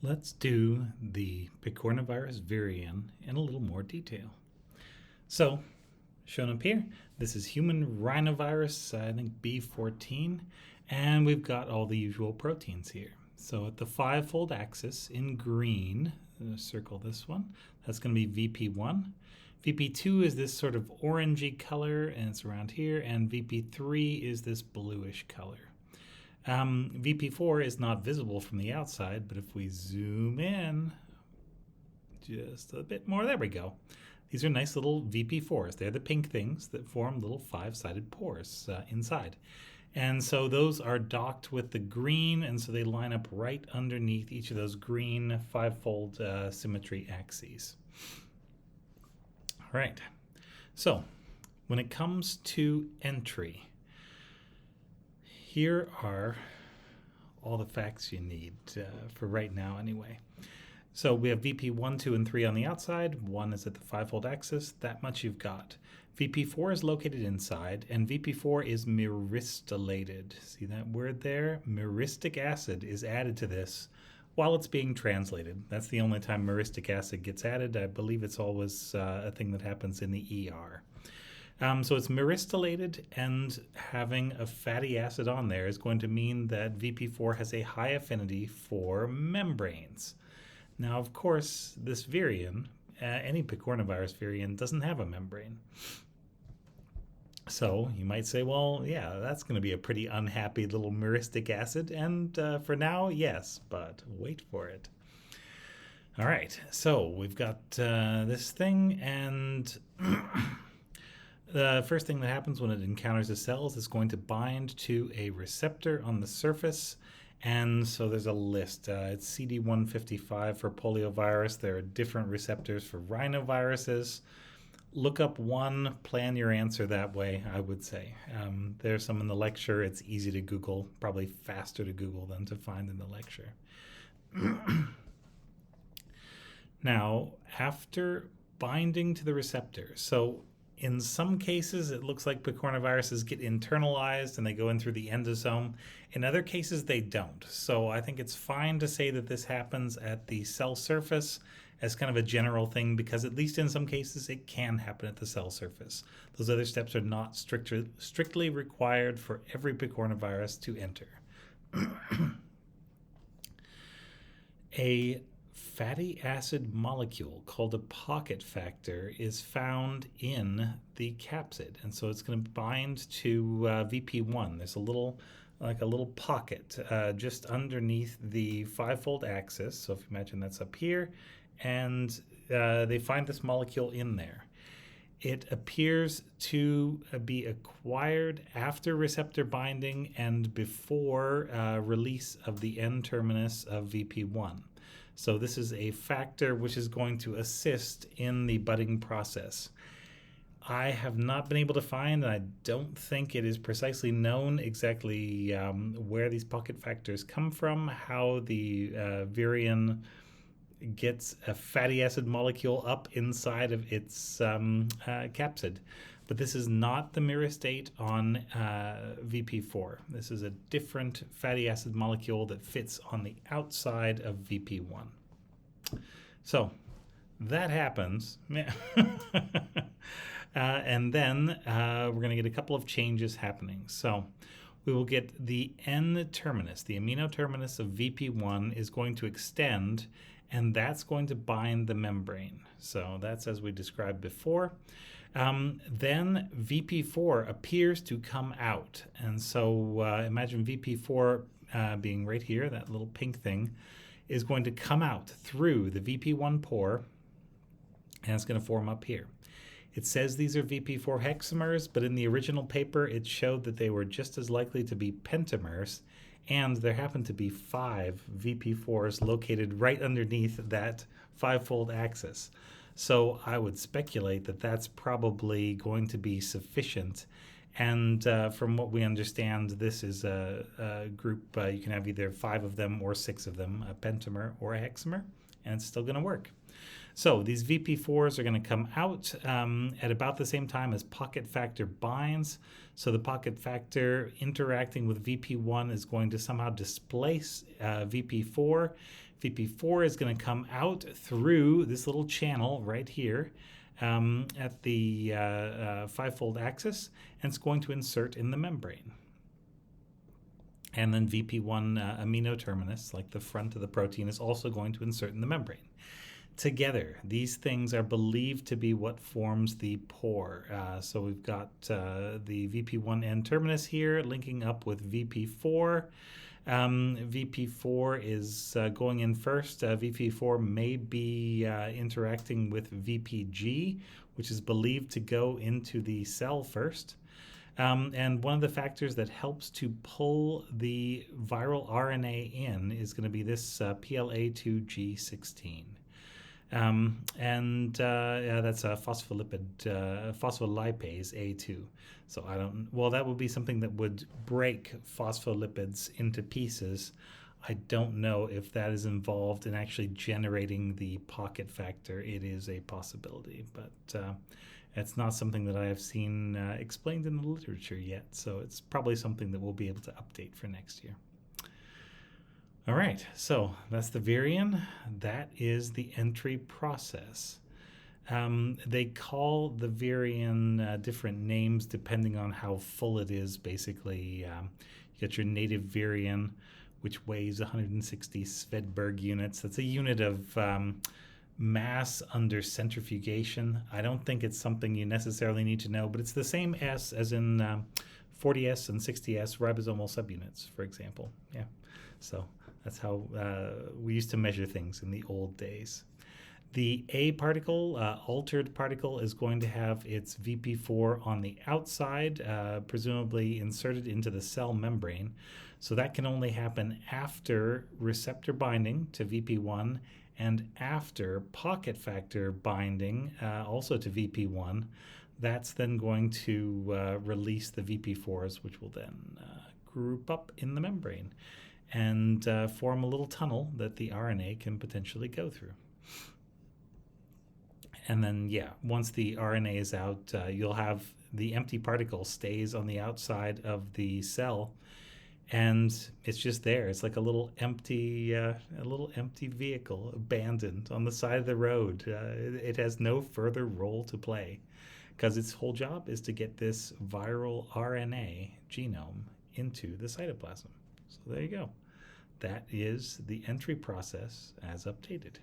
Let's do the picornavirus virion in a little more detail. So, shown up here, this is human rhinovirus, I think B14, and we've got all the usual proteins here. So at the five-fold axis in green, circle this one, that's going to be VP1. VP2 is this sort of orangey color, and it's around here, and VP3 is this bluish color. VP4 is not visible from the outside, but if we zoom in just a bit more, there we go. These are nice little VP4s. They're the pink things that form little five-sided pores inside. And so those are docked with the green, and so they line up right underneath each of those green five-fold symmetry axes. All right, so when it comes to entry, here are all the facts you need for right now anyway. So we have VP 1, 2, and 3 on the outside. 1 is at the five-fold axis. That much you've got. VP4 is located inside, and VP4 is myristylated. See that word there? Myristic acid is added to this while it's being translated. That's the only time myristic acid gets added. I believe it's always a thing that happens in the ER. So it's myristylated, and having a fatty acid on there is going to mean that VP4 has a high affinity for membranes. Now, of course, this virion, any picornavirus virion, doesn't have a membrane. So you might say, well, yeah, that's going to be a pretty unhappy little myristic acid. And for now, yes, but wait for it. All right, so we've got this thing, and the first thing that happens when it encounters the cells is going to bind to a receptor on the surface. And so there's a list. It's CD155 for poliovirus. There are different receptors for rhinoviruses. Look up one, plan your answer that way, I would say. There's some in the lecture. It's easy to Google, probably faster to Google than to find in the lecture. Now, after binding to the receptor, so in some cases, it looks like picornaviruses get internalized and they go in through the endosome. In other cases, they don't. So I think it's fine to say that this happens at the cell surface as kind of a general thing, because at least in some cases, it can happen at the cell surface. Those other steps are not strictly required for every picornavirus to enter. A fatty acid molecule called a pocket factor is found in the capsid, and so it's going to bind to VP1. There's a little pocket just underneath the five-fold axis. So if you imagine that's up here, and they find this molecule in there. It appears to be acquired after receptor binding and before release of the N-terminus of VP1. So this is a factor which is going to assist in the budding process. I have not been able to find, and I don't think it is precisely known exactly where these pocket factors come from, how the virion gets a fatty acid molecule up inside of its capsid. But this is not the myristate on VP4. This is a different fatty acid molecule that fits on the outside of VP1. So that happens. And then we're going to get a couple of changes happening. So we will get the N-terminus, the amino terminus of VP1 is going to extend, and that's going to bind the membrane. So that's as we described before. Then VP4 appears to come out. And so imagine VP4 being right here, that little pink thing, is going to come out through the VP1 pore, and it's going to form up here. It says these are VP4 hexamers, but in the original paper, it showed that they were just as likely to be pentamers, and there happened to be 5 VP4s located right underneath that five-fold axis. So I would speculate that that's probably going to be sufficient. And from what we understand, this is a group, you can have either 5 of them or 6 of them, a pentamer or a hexamer. and it's still going to work. So these VP4s are going to come out at about the same time as pocket factor binds. So the pocket factor interacting with VP1 is going to somehow displace VP4. VP4 is going to come out through this little channel right here at the five-fold axis, and it's going to insert in the membrane. And then VP1 amino terminus, like the front of the protein, is also going to insert in the membrane. Together, these things are believed to be what forms the pore. So we've got the VP1 N terminus here linking up with VP4. VP4 is going in first. VP4 may be interacting with VPG, which is believed to go into the cell first. And one of the factors that helps to pull the viral RNA in is going to be this PLA2G16. Yeah, that's a phospholipase A2. So that would be something that would break phospholipids into pieces. I don't know if that is involved in actually generating the pocket factor. It is a possibility, but it's not something that I have seen explained in the literature yet. So it's probably something that we'll be able to update for next year. All right, so that's the virion. That is the entry process. They call the virion different names depending on how full it is, basically. You get your native virion, which weighs 160 Svedberg units. That's a unit of mass under centrifugation. I don't think it's something you necessarily need to know, but it's the same S as in 40S and 60S ribosomal subunits, for example. Yeah, so that's how we used to measure things in the old days. The A particle, altered particle, is going to have its VP4 on the outside, presumably inserted into the cell membrane. So that can only happen after receptor binding to VP1 and after pocket factor binding also to VP1. That's then going to release the VP4s, which will then group up in the membrane and form a little tunnel that the RNA can potentially go through. And then, yeah, once the RNA is out, you'll have the empty particle stays on the outside of the cell, and it's just there. It's like a little empty vehicle abandoned on the side of the road. It has no further role to play because its whole job is to get this viral RNA genome into the cytoplasm. So there you go. That is the entry process as updated.